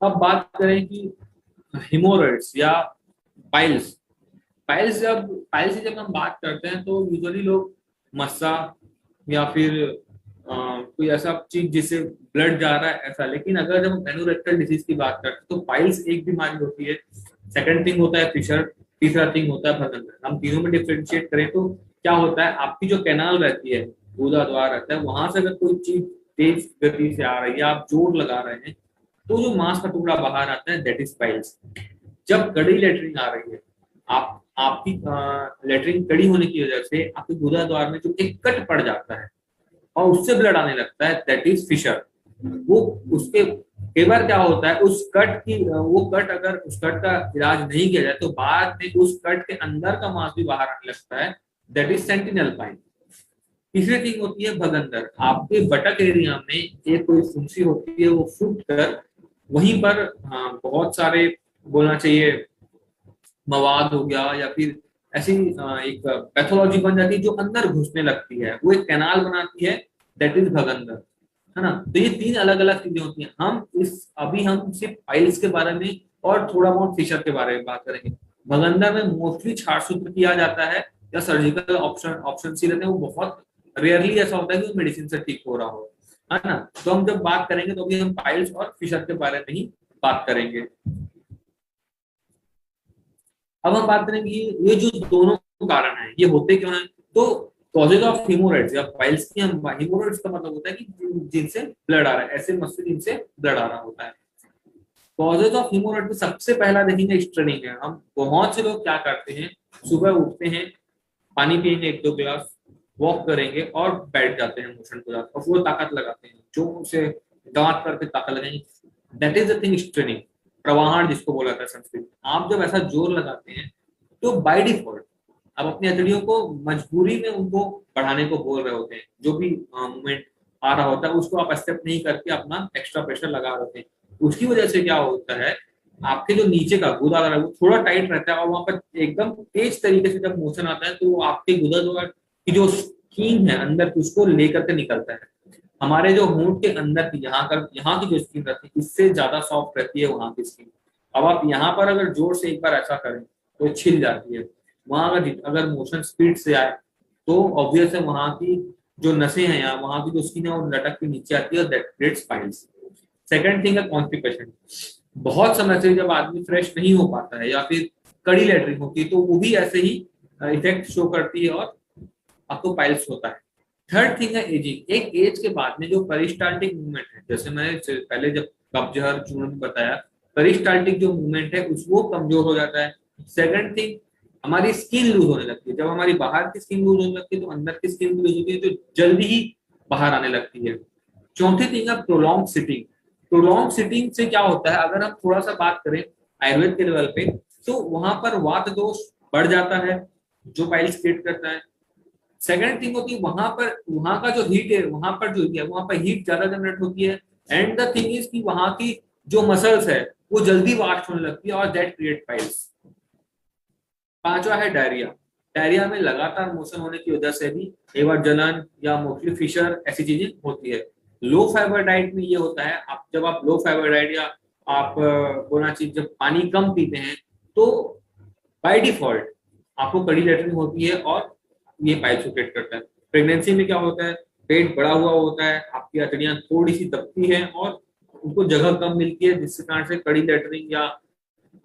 अब बात करें कि हिमोरॉइड्स या पाइल्स। पाइल्स से जब हम बात करते हैं तो यूजुअली लोग मस्सा या फिर कोई ऐसा चीज जिससे ब्लड जा रहा है ऐसा, लेकिन अगर जब हम एनोरेक्टल डिजीज की बात करते हैं तो पाइल्स एक बीमारी होती है। सेकंड थिंग होता है फिशर, तीसरा थिंग होता है भगंदर। हम तीनों में डिफ्रेंशिएट करें तो क्या होता है, आपकी जो कैनाल रहती है, गुदा द्वार रहता है, वहां से अगर कोई चीज तेज गति से आ रही है, आप जोर लगा रहे हैं, तो जो मांस का टुकड़ा बाहर आता है दैट इज पाइल्स। जब कड़ी लेटरिन आ रही है, आप आपकी लेटरिन कड़ी होने की वजह से आपके गुदा द्वार में जो एक कट पड़ जाता है और उससे ब्लड आने लगता है दैट इज फिशर। वो उसके कई बार क्या होता है, उस कट की वो कट अगर उस कट का इलाज नहीं किया जाए तो बाद में उस कट के अंदर का मांस भी बाहर आने लगता है दैट इज सेंटिनल पाइन। तीसरी चीज होती है भगंदर। आपके बटक एरिया में एक कोई फुंसी होती है, वो फूट कर वहीं पर बहुत सारे बोलना चाहिए मवाद हो गया या फिर ऐसी एक पैथोलॉजी बन जाती है जो अंदर घुसने लगती है, वो एक कैनाल बनाती है दैट इज भगंदर, है ना। तो ये तीन अलग अलग चीजें होती हैं। हम सिर्फ पाइल्स के बारे में और थोड़ा बहुत फिशर के बारे में बात करेंगे। भगंदर में मोस्टली छार सूत्र किया जाता है या सर्जिकल ऑप्शन सी रहते हैं, वो बहुत रेयरली ऐसा होता है कि मेडिसिन से ठीक हो रहा हो, है ना। तो हम जब बात करेंगे तो अभी हम पाइल्स और फिशर के बारे में ही बात करेंगे। अब हम बात करेंगे ये जो दोनों कारण है ये होते क्यों हैं। तो कॉजेज ऑफ हिमोराइड्स या पाइल्स की हम, हिमोराइड्स का मतलब होता है कि जिनसे ब्लड आ रहा है, ऐसे मस्से जिनसे ब्लड आ रहा होता है। कॉजेज ऑफ हिमोराइड में सबसे पहला देखेंगे स्ट्रेनिंग है। हम बहुत से लोग क्या करते हैं, सुबह उठते हैं, पानी पियेंगे एक दो गिलास, वॉक करेंगे और बैठ जाते हैं मोशन को जाकर, और वो ताकत लगाते हैं जो उसे दांत करके ताकत लगाएंगे, that is the thing straining, प्रवाहन जिसको बोला जाता है संस्कृत। आप जब ऐसा जोर लगाते हैं तो बाय डिफॉल्ट आप अपनी हथेलियों को मजबूरी में उनको बढ़ाने को बोल रहे होते हैं। जो भी मूवमेंट आ रहा होता है उसको आप एक्सेप्ट नहीं करके अपना एक्स्ट्रा प्रेशर लगा रहे होते हैं। उसकी वजह से क्या होता है, आपके जो नीचे का गुदा है वो थोड़ा टाइट रहता है और वहां पर एकदम तेज तरीके से जब मोशन आता है तो आपके गुदा द्वार की जो स्किन है अंदर की उसको लेकर के निकलता है। हमारे जो होंठ के अंदर की यहाँ की जो स्किन रहती है इससे ज्यादा सॉफ्ट रहती है वहां की स्किन। अब आप यहाँ पर अगर जोर से एक बार ऐसा करें तो छिल जाती है। वहां अगर अगर मोशन स्पीड से आए तो ऑब्वियस है वहां की जो नसें हैं या वहां की जो स्किन है वो लटक के नीचे आती है, that creates piles. Second thing है कॉन्स्टिपेशन। बहुत समय से जब आदमी फ्रेश नहीं हो पाता है या फिर कड़ी लेटरिन होती है तो वो भी ऐसे ही इफेक्ट शो करती है और आपको पाइल्स होता है। थर्ड थिंग है एजिंग। एक एज के बाद में जो पेरिस्टाल्टिक मूवमेंट है, जैसे मैंने पहले जब कब्जहर चूर्ण में बताया, पेरिस्टाल्टिक जो मूवमेंट है उसको कमजोर हो जाता है। सेकंड थिंग, हमारी स्किन लूज होने लगती है। जब हमारी बाहर की स्किन लूज होने लगती है तो अंदर की स्किन भी लूज होती है, तो जल्दी ही बाहर आने लगती है। चौथी थिंग है प्रोलॉन्ग सिटिंग। प्रोलॉन्ग सिटिंग से क्या होता है, अगर हम थोड़ा सा बात करें आयुर्वेद के लेवल पे तो वहां पर वात दोष बढ़ जाता है जो पाइल्स क्रिएट करता है। सेकंड थिंग होती है वहां का जो हीट है, वहां पर जो है वहां पर हीट ज्यादा जनरेट होती है। एंड द थिंग इज कि वहां की जो मसल्स है वो जल्दी वास्ट होने लगती है और दैट क्रिएट पाइल्स। पांचवा है डायरिया। डायरिया में लगातार मोशन होने की वजह से भी एक बार जलन या मोस्टली फिशर ऐसी चीजें होती है। लो फाइबर डाइट में ये होता है, आप लो फाइबर डाइट या आप बोलना चाहिए जब पानी कम पीते हैं तो बाय डिफॉल्ट आपको कड़ी लेटरिन होती है और ये पाइल्स को क्रिएट करता है। प्रेगनेंसी में क्या होता है, पेट बड़ा हुआ होता है, आपकी हथेलियां थोड़ी सी दबती हैं और उनको जगह कम मिलती है जिसके कारण से कड़ी लेटरिन या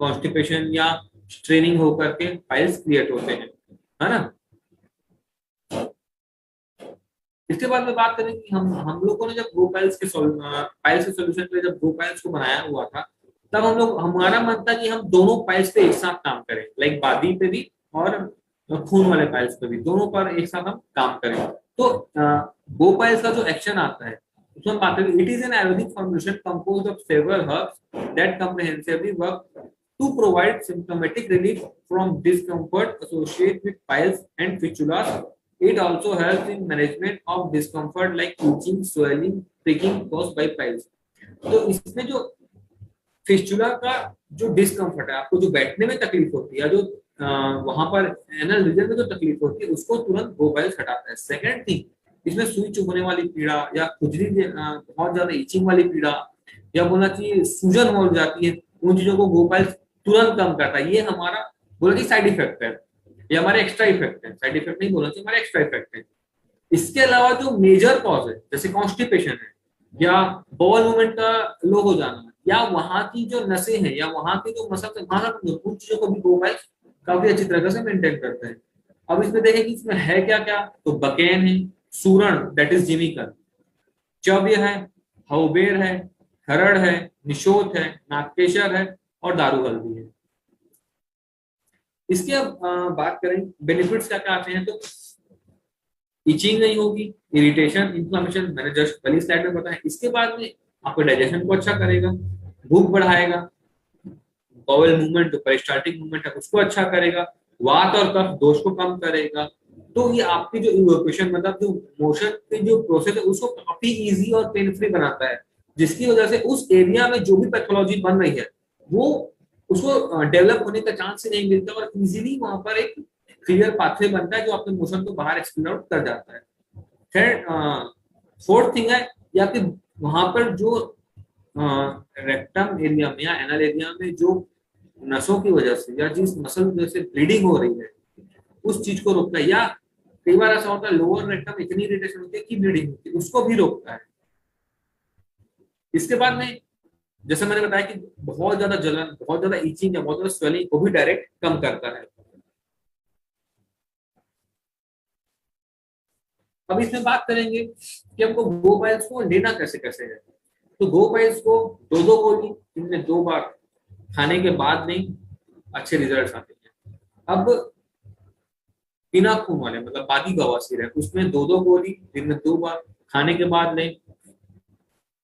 कॉन्स्टिपेशन या स्ट्रेनिंग होकर के पाइल्स क्रिएट होते हैं, है ना। इसके बाद में बात करें कि हम लोगों ने जब ग्रो पाइल्स के सोल्यूशन के लिए जब ग्रो पाइल्स को बनाया हुआ था तब हमारा मन था कि हम दोनों पाइल्स पे एक साथ काम करें, लाइक बादी पे भी और खून वाले पाइल्स पे भी, दोनों पर एक साथ हम काम करें। तो गो पाइल्स का जो एक्शन आता है उसमें हम बात करें, it is an Ayurvedic formulation composed of several herbs that comprehensively work to provide symptomatic relief from discomfort associated with piles and fistulas. It also helps in management of discomfort like itching, swelling, pricking caused by piles. तो इसमें जो fistula का जो discomfort है, आपको जो बैठने में तकलीफ होती है, जो वहां पर एनल रीजन में जो तकलीफ होती है उसको तुरंत गो पाइल्स हटाता है। सेकंड थिंग, इसमें सुई चुभने वाली पीड़ा या खुजली बहुत ज्यादा इचिंग वाली पीड़ा या बोलना चाहिए सूजन हो जाती है, उन चीजों को गोपाल तुरंत कम करता है। ये हमारा बोला कि साइड इफेक्ट है, ये हमारे एक्स्ट्रा इफेक्ट है, साइड इफेक्ट नहीं बोलना चाहिए, हमारे एक्स्ट्रा इफेक्ट है। इसके अलावा जो मेजर कॉज है जैसे कॉन्स्टिपेशन है या बॉल मूवमेंट का लो हो जाना या वहां की जो नसें हैं या वहां की जो मसल है वहां का उन चीजों को भी गोपाल काफी अच्छी तरह से मेंटेन करते हैं। अब इसमें देखें कि इसमें है क्या क्या, तो बकेन है, सूरण दैट इज जिमीकन, चव्य है, हवबेर है, हरड़ है, निशोथ है, नागकेशर है और दारू हल्दी है। इसके अब बात करें बेनिफिट्स क्या क्या आते हैं, तो इचिंग नहीं होगी, इरिटेशन, इन्फ्लेमेशन मैंने जस्ट पहली स्लाइड में बताया। इसके बाद में आपको डाइजेशन को अच्छा करेगा, भूख बढ़ाएगा, बाउल मूवमेंट जो पेरिस्टाल्टिक मूवमेंट है उसको अच्छा करेगा, वात और कफ दोष को कम करेगा। तो ये आपकी जो इवोक्यूशन मतलब जो मोशन की जो प्रोसेस है उसको काफी इजी और पेन फ्री बनाता है, जिसकी वजह से उस एरिया में जो भी पैथोलॉजी बन रही है वो उसको डेवलप होने का चांस ही नहीं मिलता और इजीली वहां पर एक क्लियर पाथवे बनता है जो अपने मोशन को बाहर एक्सप्लोर आउट कर जाता है। फिर फोर्थ थिंग है ये आपके वहां पर जो रेक्टम एरिया में या एनल एरिया में जो नसों की वजह से या जिस मसल की वजह से ब्लीडिंग हो रही है उस चीज को रोकता है, या कई बार ऐसा होता है लोअर रेक्टम इतनी इरिटेशन होती है कि ब्लीडिंग होती है, उसको भी रोकता है। इसके बाद में जैसे मैंने बताया कि बहुत ज्यादा जलन, बहुत ज्यादा इचिंग या बहुत ज्यादा स्वेलिंग को भी डायरेक्ट कम करता है। अब इसमें बात करेंगे कि हमको गो पाइल्स को लेना कैसे कैसे है। तो गो पाइल्स को दो दो गोली दिन में 2 बार खाने के बाद नहीं अच्छे रिजल्ट आते हैं। अब बिना खून वाले मतलब बादी बवासीर है उसमें 2 गोली दिन में 2 बार खाने के बाद लें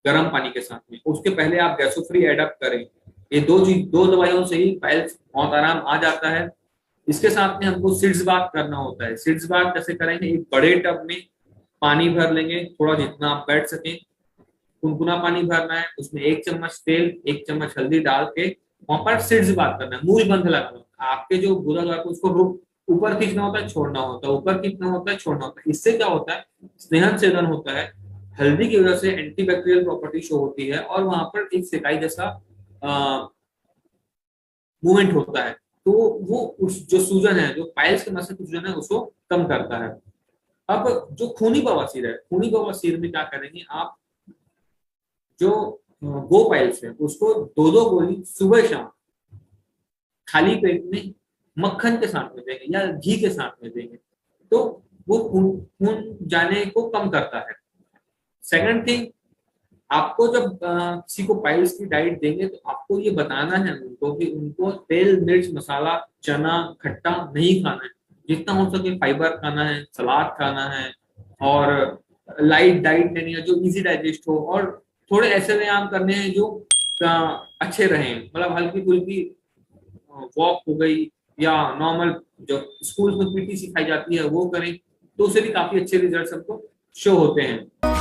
गर्म पानी के साथ में, उसके पहले आप गैसोफ्री एडप्ट करें। ये दो दवाइयों से ही पाइल्स बहुत आराम आ जाता है। इसके साथ में हमको सिड्स बात करना होता है। सिड्स बात कैसे करेंगे, एक बड़े टब में पानी भर लेंगे, थोड़ा जितना आप बैठ सकें, गुनगुना पानी भरना है, उसमें 1 चम्मच तेल 1 चम्मच हल्दी डाल के वहां पर सिड्स बात करना है, मूल बंध लगाना है। आपके जो गुदा द्वार को उसको ऊपर खींचना होता है, छोड़ना होता है, ऊपर खींचना होता है, छोड़ना होता है। इससे क्या होता है, स्नेहन छेदन होता है, हल्दी की वजह से एंटीबैक्टीरियल प्रॉपर्टी शो होती है और वहां पर एक सिकाई जैसा मूवमेंट होता है। तो वो उस जो सूजन है, जो पाइल्स के मसल की सूजन है उसको कम करता है। अब जो खूनी बवासीर है, खूनी बवासीर में क्या करेंगे आप, जो गो पाइल्स है उसको 2 गोली सुबह शाम खाली पेट में मक्खन के साथ में देंगे या घी के साथ में देंगे, तो वो खून जाने को कम करता है। सेकंड थिंग, आपको जब किसी को पाइल्स की डाइट देंगे तो आपको ये बताना है उनको कि उनको तेल मिर्च मसाला चना खट्टा नहीं खाना है, जितना हो सके फाइबर खाना है, सलाद खाना है और लाइट डाइट लेनी है जो इजी डाइजेस्ट हो, और थोड़े ऐसे व्यायाम करने हैं जो अच्छे रहें, मतलब हल्की फुल्की वॉक हो गई या नॉर्मल जो स्कूल में पीटी सिखाई जाती है वो करें, तो उससे भी काफी अच्छे रिजल्ट हमको शो होते हैं।